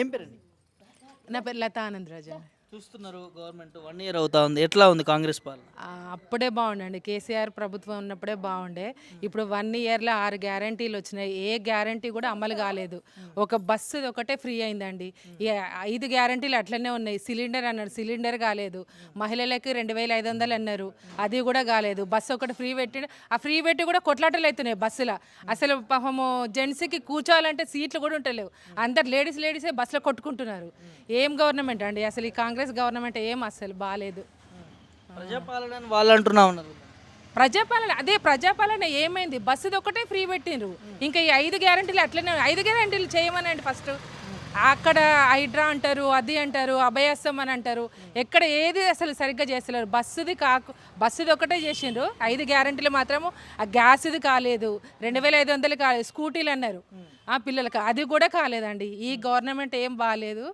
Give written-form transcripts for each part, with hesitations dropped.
ఏం పేరండి? నా పేరు లతా ఆనందరాజు అండి. చూస్తున్నారు గవర్నమెంట్ 1 ఇయర్ అవుతా ఉంది. ఎట్లా ఉంది కాంగ్రెస్ పాలన? అప్పుడే బాగుండండి. కేసీఆర్ ప్రభుత్వం ఉన్నప్పుడే బాగుండే. ఇప్పుడు 1 ఇయర్‌లో 6 గ్యారంటీలు వచ్చినాయి. ఏ గ్యారంటీ కూడా అమలు కాలేదు. ఒక బస్సు ఒకటే ఫ్రీ అయిందండి. ఈ 5 గ్యారంటీలు అట్లనే ఉన్నాయి. సిలిండర్ అన్నారు, సిలిండర్ కాలేదు. మహిళలకి 2500 అన్నారు, అది కూడా కాలేదు. బస్సు ఒకటి ఫ్రీ పెట్టి, ఆ ఫ్రీ పెట్టి కూడా కొట్లాటలు అవుతున్నాయి బస్సులో. అసలు పాపము జెంట్స్కి కూర్చోవాలంటే సీట్లు కూడా ఉంటలేవు. అందరు లేడీసే బస్సులో కొట్టుకుంటున్నారు. ఏం గవర్నమెంట్ అండి అసలు ఈ కాంగ్రెస్ గవర్నమెంట్ ఏం అసలు బాలేదు. ప్రజాపాలన అని వాళ్ళు అంటున్నా ఉన్నారు. ప్రజాపాలన ఏమైంది? బస్సుది ఒకటే ఫ్రీ పెట్టిండ్రు. ఇంకా ఈ 5 గ్యారంటీలు అట్లనే 5 గ్యారంటీలు చేయమనండి ఫస్ట్. అక్కడ హైడ్రా అంటారు, అది అంటారు, అభయాసం అని అంటారు. ఎక్కడ ఏది అసలు సరిగ్గా చేస్తలేరు. బస్సుది ఒకటే చేసిండ్రు. 5 గ్యారంటీలు మాత్రము ఆ గ్యాస్ది కాలేదు, 2500 కాలేదు, స్కూటీలు అన్నారు ఆ పిల్లలకి, అది కూడా కాలేదండి. ఈ గవర్నమెంట్ ఏం బాగాలేదు.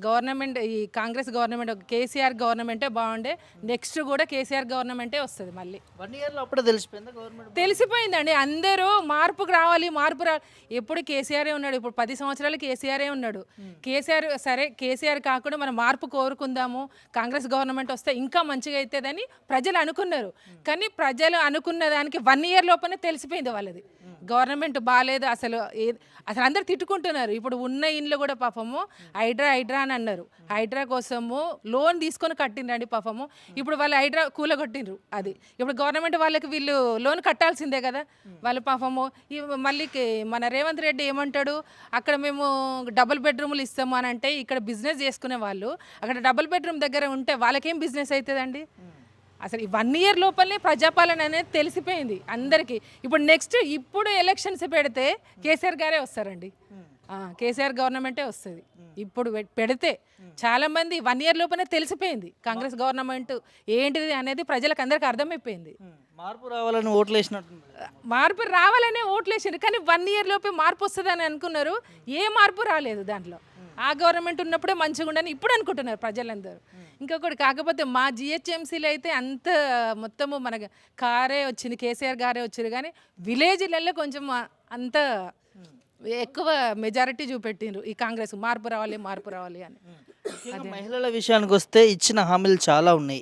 గవర్నమెంట్ ఈ కాంగ్రెస్ గవర్నమెంట్ కేసీఆర్ గవర్నమెంటే బాగుండే. నెక్స్ట్ కూడా కేసీఆర్ గవర్నమెంటే వస్తుంది మళ్ళీ. 1 ఇయర్‌లో అప్పుడే తెలిసిపోయిందా గవర్నమెంట్? తెలిసిపోయిందండి. అందరూ మార్పుకు రావాలి, ఎప్పుడు కేసీఆరే ఉన్నాడు. ఇప్పుడు 10 సంవత్సరాలు కేసీఆరే ఉన్నాడు. కేసీఆర్ కాకుండా మనం మార్పు కోరుకుందాము, కాంగ్రెస్ గవర్నమెంట్ వస్తే ఇంకా మంచిగా అవుతుందని ప్రజలు అనుకున్నారు. కానీ ప్రజలు అనుకున్న దానికి 1 ఇయర్ లోపలనే తెలిసిపోయింది వాళ్ళది గవర్నమెంట్ బాగాలేదు. అసలు అందరు తిట్టుకుంటున్నారు. ఇప్పుడు ఉన్న ఇండ్లు కూడా పాపము హైడ్రా అని అన్నారు. హైడ్రా కోసము లోన్ తీసుకొని కట్టిండ్రండి పాపము. ఇప్పుడు వాళ్ళు హైడ్రా కూలగొట్టిండ్రు. అది ఇప్పుడు గవర్నమెంట్ వాళ్ళకి వీళ్ళు లోన్ కట్టాల్సిందే కదా. వాళ్ళు పాపము మళ్ళీ మన రేవంత్ రెడ్డి ఏమంటాడు, అక్కడ మేము డబుల్ బెడ్రూమ్లు ఇస్తాము అని అంటే, ఇక్కడ బిజినెస్ చేసుకునే వాళ్ళు అక్కడ డబుల్ బెడ్రూమ్ దగ్గర ఉంటే వాళ్ళకేం బిజినెస్ అవుతుందండి? అసలు ఈ 1 ఇయర్ లోపలనే ప్రజాపాలన అనేది తెలిసిపోయింది అందరికీ. ఇప్పుడు ఎలక్షన్స్ పెడితే కేసీఆర్ గారే వస్తారండి. కేసీఆర్ గవర్నమెంటే వస్తుంది. ఇప్పుడు పెడితే చాలామంది 1 ఇయర్ లోపలనే తెలిసిపోయింది కాంగ్రెస్ గవర్నమెంట్ ఏంటిది అనేది ప్రజలకు అందరికీ అర్థమైపోయింది. మార్పు రావాలని ఓట్లు వేసినట్టు. మార్పు రావాలనే ఓట్లు వేసారు, కానీ 1 ఇయర్ లోపే మార్పు వస్తుందని అనుకున్నారు. ఏ మార్పు రాలేదు దాంట్లో. ఆ గవర్నమెంట్ ఉన్నప్పుడే మంచిగా ఉండని ఇప్పుడు అనుకుంటున్నారు ప్రజలందరూ. ఇంకొకటి కాకపోతే మా జిహెచ్ఎంసీలో అయితే అంత మొత్తము మన కారే వచ్చింది, కేసీఆర్ గారే వచ్చారు. కానీ విలేజ్లలో కొంచెం అంత ఎక్కువ మెజారిటీ చూపెట్టిండ్రు ఈ కాంగ్రెస్ మార్పు రావాలి అని. మహిళల విషయానికి వస్తే ఇచ్చిన హామీలు చాలా ఉన్నాయి.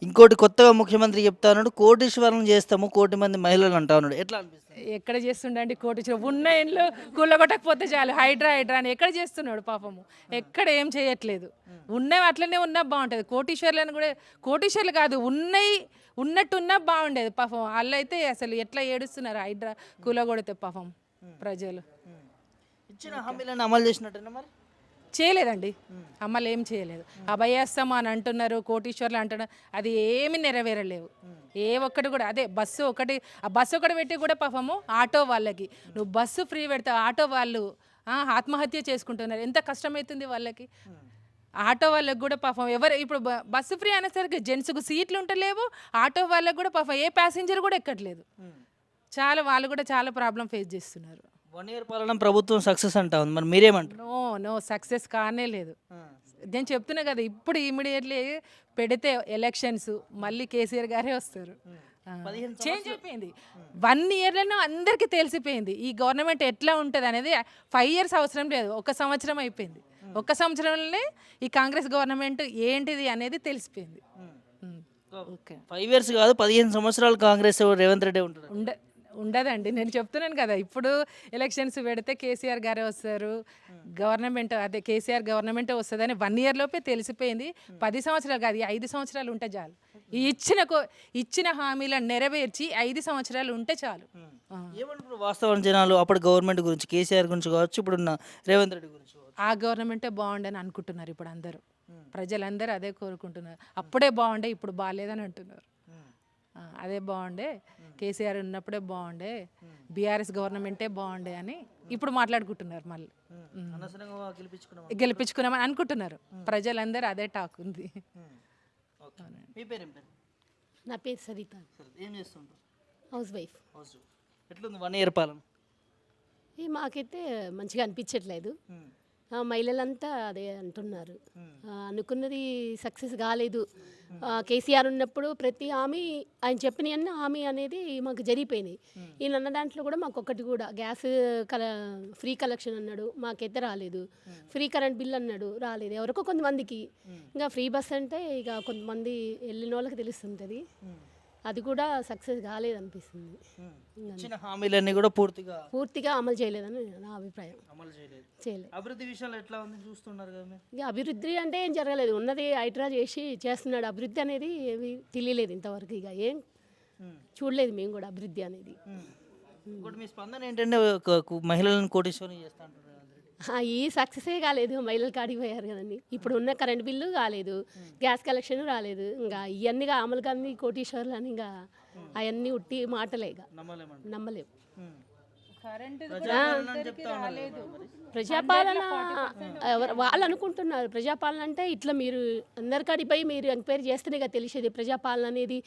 ఇంకోటి కొత్తగా ముఖ్యమంత్రి చెప్తా ఉన్నాడు, కోటీశ్వరం చేస్తాము, 1 కోటి మంది మహిళలు అంటా ఉన్నాడు. ఎట్లా అనిపిస్తుంది? ఎక్కడ చేస్తుండండి కోటీశ్వరం? ఉన్న ఇండ్లు కూలగొట్టకపోతే చాలు, హైడ్రా అని ఎక్కడ చేస్తున్నాడు పాపము? ఎక్కడ ఏం చేయట్లేదు. ఉన్నవి అట్లనే ఉన్నా బాగుంటుంది. కోటీశ్వర్లను కూడా కోటీశ్వర్లు కాదు, ఉన్నట్టున్నా బాగుండేది పాపం. వాళ్ళు అయితే అసలు ఎట్లా ఏడుస్తున్నారు హైడ్రా కూలగొడితే పాపం ప్రజలు. ఇచ్చిన హామీలను అమలు చేసినట్టేనా మరి? చేయలేదండి, అమలు ఏం చేయలేదు. అభయాస్తం అని అంటున్నారు, కోటీశ్వర్లు అంటున్నారు, అది ఏమి నెరవేరలేవు. ఏ ఒక్కటి కూడా అదే బస్సు ఒకటి పెట్టి కూడా పాపము ఆటో వాళ్ళకి నువ్వు బస్సు ఫ్రీ పెడతావు, ఆటో వాళ్ళు ఆత్మహత్య చేసుకుంటున్నారు. ఎంత కష్టమవుతుంది వాళ్ళకి. ఆటో వాళ్ళకి కూడా పాపం ఇప్పుడు బస్సు ఫ్రీ అనేసరికి జెంట్స్కు సీట్లు ఉంటలేవు, ఆటో వాళ్ళకి కూడా పాపం ఏ ప్యాసింజర్ కూడా ఎక్కట్లేదు. వాళ్ళు కూడా చాలా ప్రాబ్లం ఫేస్ చేస్తున్నారు. 1 ఇయర్ పాలన ప్రభుత్వం సక్సెస్ అంటా ఉంది, మరి మీరేమంటారు? నో సక్సెస్ కానే లేదు. నేను చెప్తున్నా కదా, ఇప్పుడు ఇమీడియట్లీ పెడితే ఎలక్షన్స్ మళ్ళీ కేసీఆర్ గారే వస్తారు. చేంజ్ అయిపోయింది. 1 ఇయర్లోనూ అందరికీ తెలిసిపోయింది ఈ గవర్నమెంట్ ఎట్లా ఉంటుంది అనేది. 5 ఇయర్స్ అవసరం లేదు, 1 సంవత్సరం అయిపోయింది. 1 సంవత్సరంలోనే ఈ కాంగ్రెస్ గవర్నమెంట్ ఏంటిది అనేది తెలిసిపోయింది. 5 ఇయర్స్ కాదు, 15 సంవత్సరాలు కాంగ్రెస్ రేవంత్ రెడ్డి ఉండదండి. నేను చెప్తున్నాను కదా, ఇప్పుడు ఎలక్షన్స్ పెడితే కేసీఆర్ గారే వస్తారు. గవర్నమెంట్ కేసీఆర్ గవర్నమెంటే వస్తుందని 1 ఇయర్ లోపే తెలిసిపోయింది. 10 సంవత్సరాలు కాదు, 5 సంవత్సరాలు ఉంటే చాలు. ఈ ఇచ్చిన హామీలను నెరవేర్చి 5 సంవత్సరాలు ఉంటే చాలు. ఏమంటారు వాస్తవ జనాలు అప్పుడు గవర్నమెంట్ గురించి, కేసీఆర్ గురించి కావచ్చు, ఇప్పుడున్న రేవంత్ రెడ్డి గురించి? ఆ గవర్నమెంటే బాగుండని అనుకుంటున్నారు ఇప్పుడు అందరూ. ప్రజలందరూ అదే కోరుకుంటున్నారు. అప్పుడే బాగుండే, ఇప్పుడు బాగాలేదని అంటున్నారు. అదే బాగుండే, కేసీఆర్ ఉన్నప్పుడే బాగుండే, బీఆర్ఎస్ గవర్నమెంటే బాగుండే అని ఇప్పుడు మాట్లాడుకుంటున్నారు. మళ్ళీ గెలిపించుకున్నామని అనుకుంటున్నారు ప్రజలందరూ. అదే టాక్ ఉంది. నా పేరు సరిత, హౌస్ వైఫ్. ఎట్లుంది 1 ఇయర్ పాలన? మాకైతే మంచిగా అనిపించట్లేదు. మహిళలంతా అదే అంటున్నారు. అనుకున్నది సక్సెస్ కాలేదు. కేసీఆర్ ఉన్నప్పుడు ప్రతి హామీ ఆయన చెప్పినవన్నీ హామీ అనేది మాకు జరిగిపోయినాయి. ఈయన అన్న దాంట్లో కూడా మాకు ఒకటి కూడా గ్యాస్ ఫ్రీ కలెక్షన్ అన్నాడు, మాకైతే రాలేదు. ఫ్రీ కరెంట్ బిల్ అన్నాడు, రాలేదు. ఎవరికో కొంతమందికి. ఇంకా ఫ్రీ బస్ అంటే ఇక కొంతమంది వెళ్ళిన వాళ్ళకి తెలుస్తుంటుంది. అది కూడా సక్సెస్ కాలేదనిపిస్తుంది. ఇచ్చిన హామీలన్నీ కూడా పూర్తిగా అమలు చేయలేదని నా అభిప్రాయం. అమలు చేయలేదు. చేయలేదు. అభివృద్ధి విషయాలు ఎట్లా ఉంది చూస్తున్నారు కదా మీరు? ఇక అభివృద్ధి అంటే ఏం జరగలేదు. ఉన్నది హైడ్రా చేస్తున్నాడు. అభివృద్ధి అనేది ఏమీ తెలియలేదు ఇంతవరకు. ఇక ఏం చూడలేదు మేము కూడా అభివృద్ధి అనేది. ఇంకోటి మీ స్పందన ఏంటంటే మహిళలను కోటీశ్వరం చేస్తా అంటున్నారు. ఈ సక్సెసే కాలేదు. మహిళలు కాడికి పోయారు కదండి. ఇప్పుడు ఉన్న కరెంట్ బిల్లు కాలేదు, గ్యాస్ కలెక్షన్ రాలేదు. ఇంకా ఇవన్నీగా అమలు కానీ కోటీశ్వర్లు అని ఇంకా అవన్నీ ఉట్టి మాటలే. ఇక నమ్మలేము. ప్రజాపాలన వాళ్ళు అనుకుంటున్నారు. ప్రజాపాలన అంటే ఇట్లా మీరు అందరికాడికి పోయి మీరు ఎంక్వైరీ చేస్తేనే కదా తెలిసేది ప్రజాపాలన అనేది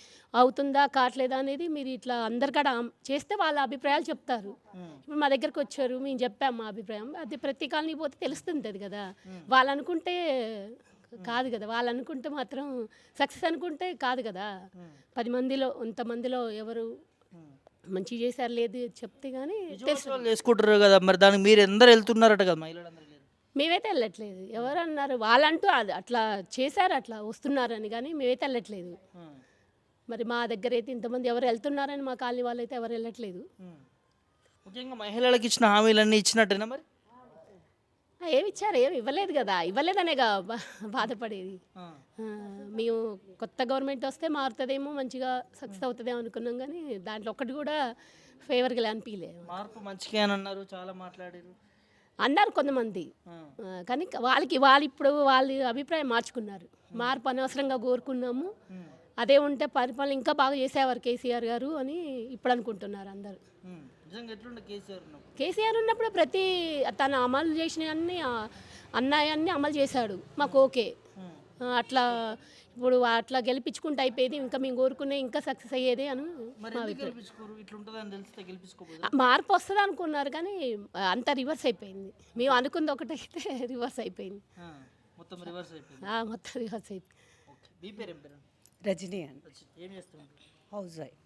అవుతుందా కావట్లేదా అనేది. మీరు ఇట్లా అందరికాడ చేస్తే వాళ్ళ అభిప్రాయాలు చెప్తారు. ఇప్పుడు మా దగ్గరకు వచ్చారు, మేము చెప్పాము మా అభిప్రాయం. అది ప్రతి కాలనీ పోతే తెలుస్తుంటుంది కదా. వాళ్ళు అనుకుంటే కాదు కదా. వాళ్ళు అనుకుంటే మాత్రం సక్సెస్ అనుకుంటే కాదు కదా. 10 మందిలో 100 మందిలో ఎవరు మంచి చేశారు లేదు చెప్తే కానీ చేసుకుంటారు కదా. మరి దానికి మీరు ఎందరు వెళ్తున్నారట కదా మహిళలందరూ? మేమైతే వెళ్ళట్లేదు. ఎవరు అన్నారు వాళ్ళంటూ అది అట్లా చేశారు, అట్లా వస్తున్నారని. కానీ మేమైతే వెళ్ళట్లేదు. మరి మా దగ్గర అయితే ఇంతమంది ఎవరు వెళ్తున్నారని మా కాలనీ వాళ్ళు అయితే ఎవరు వెళ్ళట్లేదు. ముఖ్యంగా మహిళలకు ఇచ్చిన హామీలన్నీ ఇచ్చినట్టేనా మరి? ఏమి ఇచ్చారు? ఏమి ఇవ్వలేదు కదా. ఇవ్వలేదనేగా బాధపడేది. మేము కొత్త గవర్నమెంట్ వస్తే మారుతుందేమో, మంచిగా సక్సెస్ అవుతుందేమో అనుకున్నాం. కానీ దాంట్లో ఒక్కటి కూడా ఫేవర్గా అనిపించలేదు. మార్పు మంచిగా అని అన్నారు, చాలా మాట్లాడారు అన్నారు కొంతమంది. కానీ వాళ్ళు ఇప్పుడు వాళ్ళ అభిప్రాయం మార్చుకున్నారు. మార్పు అనవసరంగా కోరుకున్నాము, అదే ఉంటే పరిపాలన ఇంకా బాగా చేసేవారు కేసీఆర్ గారు అని ఇప్పుడు అనుకుంటున్నారు అందరు. కేసీఆర్ ఉన్నప్పుడు ప్రతి తను అమలు చేసినవన్నీ అన్నాయన్నీ అమలు చేశాడు. మాకు ఓకే. అట్లా ఇప్పుడు అట్లా గెలిపించుకుంటూ అయిపోయేది. ఇంకా మేము కోరుకునే ఇంకా సక్సెస్ అయ్యేది అని మార్పు వస్తుంది అనుకున్నారు. కానీ అంతా రివర్స్ అయిపోయింది. మేము అనుకుంది ఒకటైతే రివర్స్ అయిపోయింది. మొత్తం రివర్స్ అయిపోయింది. రజనీ అండి. House wife.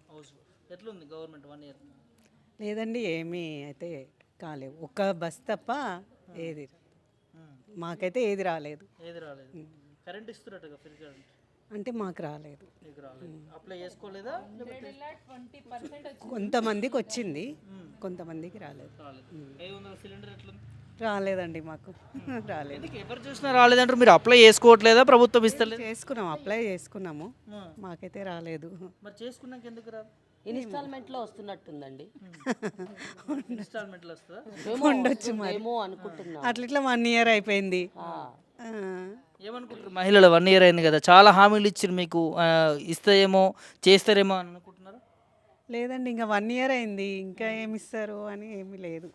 ఎట్లుంది గవర్నమెంట్ 1 ఇయర్? లేదండి, ఏమీ అయితే కాలేవు. ఒక్క బస్ తప్ప ఏది మాకైతే ఏది రాలేదు. కరెంట్ ఇస్తున్నట్టుగా ఫ్రీ కరెంట్ అంటే మాకు రాలేదు. అప్లై చేసుకోలేదా? కొంతమందికి వచ్చింది, కొంతమందికి రాలేదు. 500 సిలిండర్ ఎట్లుంది? రాలేదండి మాకు. రాలేదు. ఎవరు చూసినా రాలేదంటారు. మీరు అప్లై చేసుకోవట్లేదా? ప్రభుత్వం ఇస్తలేదు? అప్లై చేసుకున్నాము, మాకైతే రాలేదు. మరి చేసుకున్నాక ఎందుకు రాదు? ఇన్స్టాల్మెంట్లో వస్తున్నట్టుందండి. ఇన్స్టాల్మెంట్లో వస్తుందా? ఉండొచ్చు మరి, అనుకుంటున్నా. అట్లా 1 ఇయర్ అయిపోయింది. ఏమనుకుంటారు మహిళలు? 1 ఇయర్ అయింది కదా, చాలా హామీలు ఇచ్చారు మీకు. ఇస్తాయేమో చేస్తారేమో అని అనుకుంటున్నారా? లేదండి, ఇంకా 1 ఇయర్ అయింది, ఇంకా ఏమి ఇస్తారు అని ఏమీ లేదు.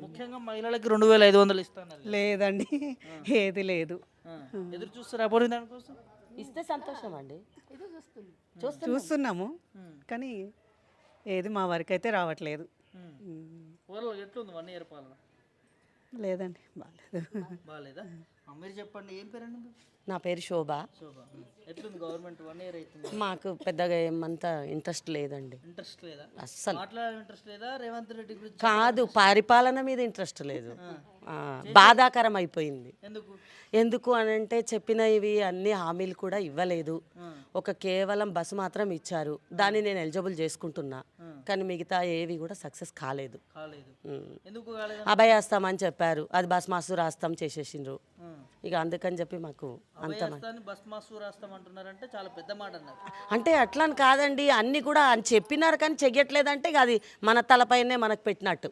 ముఖ్యంగా మహిళలకి 2500 ఇస్తాను. లేదండి, ఏది లేదు. ఎదురు చూస్తారా పోనీ దానికోసం? ఇస్తే సంతోషం అండి. చూస్తున్నాము కానీ ఏది మా వరకు అయితే రావట్లేదు. ఎట్లుంది 1 ఇయర్ పాలన? లేదండి, బాగాలేదా? మీరు చెప్పండి, ఏం పేరండి? నా పేరు శోభ. ఎట్లుంది గవర్నమెంట్ 1 ఇయర్ అవుతుంది? మాకు పెద్దగా ఏమంతా ఇంట్రెస్ట్ లేదండి. ఇంట్రెస్ట్ లేదా? అస్సలు ఇంట్రెస్ట్ లేదా? రేవంత్ రెడ్డి గురించి కాదు, పరిపాలన మీద ఇంట్రెస్ట్ లేదు. బాధాకరం అయిపోయింది. ఎందుకు అని అంటే చెప్పినవి అన్ని హామీలు కూడా ఇవ్వలేదు. ఒక కేవలం బస్సు మాత్రం ఇచ్చారు, దాన్ని నేను ఎలిజిబుల్ చేసుకుంటున్నా. కానీ మిగతా ఏవి కూడా సక్సెస్ కాలేదు. అభయహస్తం అని చెప్పారు, అది బస్ మాసు రాస్తాం చేసేసిండ్రు. ఇక అందుకని చెప్పి మాకు అంత అంటే అట్లా అని కాదండి, అన్నీ కూడా అని చెప్పినారు కానీ చెయ్యట్లేదంటే ఇక అది మన తలపైనే మనకు పెట్టినట్టు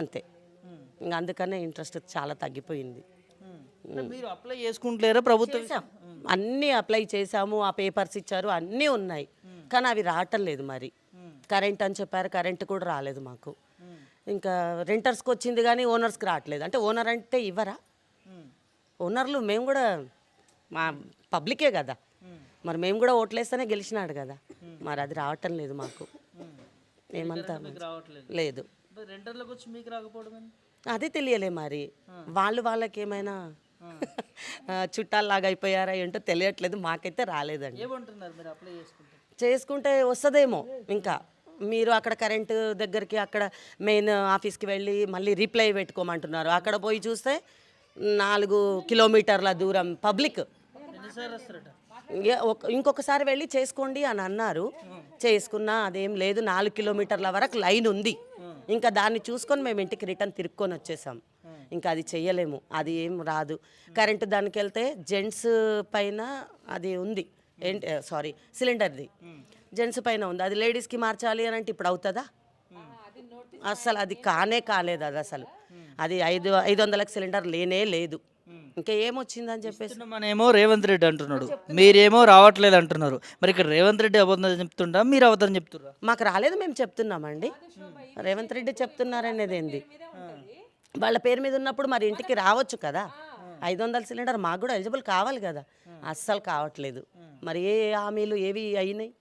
అంతే. ఇంకా అందుకనే ఇంట్రెస్ట్ చాలా తగ్గిపోయింది. మీరు అప్లై చేసుకుంటలేరా? ప్రభుత్వం అన్నీ అప్లై చేసాము, ఆ పేపర్స్ ఇచ్చారు, అన్నీ ఉన్నాయి కానీ అవి రావటం లేదు. మరి కరెంట్ అని చెప్పారు, కరెంట్ కూడా రాలేదు మాకు. ఇంకా రెంటర్స్కి వచ్చింది కానీ ఓనర్స్కి రావట్లేదు. అంటే ఓనర్ అంటే ఇవ్వరా? ఓనర్లు మేము కూడా మా పబ్లికే కదా, మరి మేము కూడా ఓట్లేస్తేనే గెలిచినాడు కదా, మరి అది రావటం లేదు మాకు. ఏమంతా లేదు. అదే తెలియలే మరి వాళ్ళకి ఏమైనా చుట్టాల్లాగా అయిపోయారా ఏంటో తెలియట్లేదు, మాకైతే రాలేదండి. ఏమంటున్నారు మీరు అప్లై చేసుకుంటే? చేసుకుంటే వస్తుందేమో. ఇంకా మీరు అక్కడ కరెంటు దగ్గరికి అక్కడ మెయిన్ ఆఫీస్కి వెళ్ళి మళ్ళీ రిప్లై పెట్టుకోమంటున్నారు. అక్కడ పోయి చూస్తే 4 కిలోమీటర్ల దూరం పబ్లిక్. ఎన్నిసార్లు వస్తారట? ఇంకొకసారి వెళ్ళి చేసుకోండి అని అన్నారు. చేసుకున్నా అదేం లేదు, 4 కిలోమీటర్ల వరకు లైన్ ఉంది. ఇంకా దాన్ని చూసుకొని మేము ఇంటికి రిటర్న్ తిరుక్కొని వచ్చేసాం. ఇంకా అది చెయ్యలేము, అది ఏం రాదు. కరెంటు దానికి వెళ్తే జెంట్స్ పైన అది ఉంది, ఏంటి సారీ సిలిండర్ది జెంట్స్ పైన ఉంది. అది లేడీస్కి మార్చాలి అని అంటే ఇప్పుడు అవుతుందా? అసలు అది కాలేదు. అది అసలు అది 500లకు సిలిండర్ లేనే లేదు. ఇంకా ఏమొచ్చిందని చెప్పేసి మనేమో రేవంత్ రెడ్డి అంటున్నాడు, మీరేమో రావట్లేదు అంటున్నారు. మరి ఇక్కడ రేవంత్ రెడ్డి అబద్ధం చెప్తుండా, మీరు అబద్ధం చెప్తుర్రా? మాకు రాలేదు, మేము చెప్తున్నామండి. రేవంత్ రెడ్డి చెప్తున్నారనేది ఏంది? వాళ్ళ పేరు మీద ఉన్నప్పుడు మరి ఇంటికి రావచ్చు కదా. 500 సిలిండర్ మాకు కూడా ఎలిజిబుల్ కావాలి కదా, అస్సలు కావట్లేదు. మరి ఏ హామీలు ఏవి అయినాయి?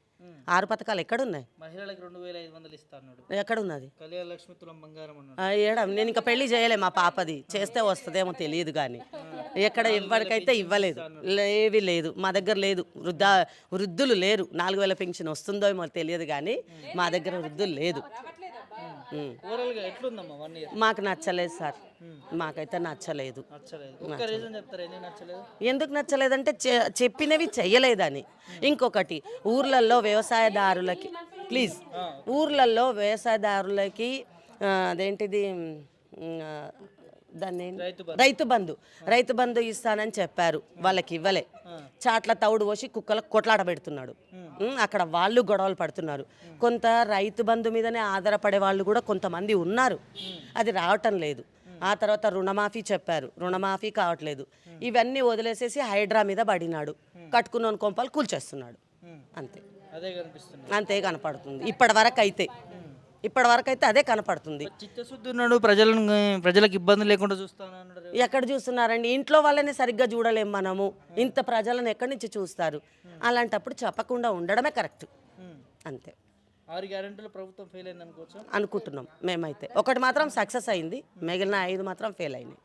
6 పథకాలు ఎక్కడున్నాయి? మహిళలకు 2500 ఇస్తా అన్నాడు. ఎక్కడున్నది? కళ్యాణ లక్ష్మి తులం బంగారం అన్నాడు. ఏడా నేను ఇంకా పెళ్లి చేయలే మా పాపది, చేస్తే వస్తుందేమో తెలియదు కానీ ఎక్కడ ఎవరికైతే ఇవ్వలేదు, ఏవి లేదు మా దగ్గర లేదు. వృద్ధులు లేరు. 4000 పెన్షన్ వస్తుందో ఏమో తెలియదు కానీ మా దగ్గర వృద్ధులు లేదు. ఓవరాల్గా ఎట్లుందమ్మా 1 ఇయర్? మాకు నచ్చలేదు సార్, మాకైతే నచ్చలేదు. నచ్చలేదు. ఒక్క రీజన్ చెప్తారా ఎందుకు నచ్చలేదు? ఎందుకు నచ్చలేదంటే చెప్పినవి చెయ్యలేదని. ఇంకొకటి ఊర్లలో వ్యవసాయదారులకి ఊర్లలో వ్యవసాయదారులకి అదేంటిది దాన్ని రైతు బంధు ఇస్తానని చెప్పారు, వాళ్ళకి ఇవ్వలే. చాట్ల తౌడు పోసి కుక్కలకు కొట్లాట పెడుతున్నాడు. అక్కడ వాళ్ళు గొడవలు పడుతున్నారు. కొంత రైతు బంధు మీదనే ఆధారపడే వాళ్ళు కూడా కొంతమంది ఉన్నారు, అది రావటం లేదు. ఆ తర్వాత రుణమాఫీ చెప్పారు, రుణమాఫీ కావట్లేదు. ఇవన్నీ వదిలేసేసి హైడ్రా మీద పడినాడు, కట్టుకున్న కొంపలు కూల్చేస్తున్నాడు. అంతే, అదే కనిపిస్తుంది, అంతే కనపడుతుంది. ఇప్పటి వరకు అయితే అదే కనపడుతుంది. చిత్తశుద్ధి ఉన్నాడు, ప్రజలకు ఇబ్బంది లేకుండా చూస్తాను. ఎక్కడ చూస్తున్నారండి? ఇంట్లో వాళ్ళని సరిగ్గా చూడలేం మనము. ఇంత ప్రజలను ఎక్కడి నుంచి చూస్తారు? అలాంటప్పుడు చెప్పకుండా ఉండడమే కరెక్ట్. అంతే. 6 గ్యారెంటీలు ప్రభుత్వం ఫెయిల్ అయింది అనుకోవచ్చు అనుకుంటున్నాం మేమైతే. ఒకటి మాత్రం సక్సెస్ అయింది, మిగిలిన 5 మాత్రం ఫెయిల్ అయినాయి.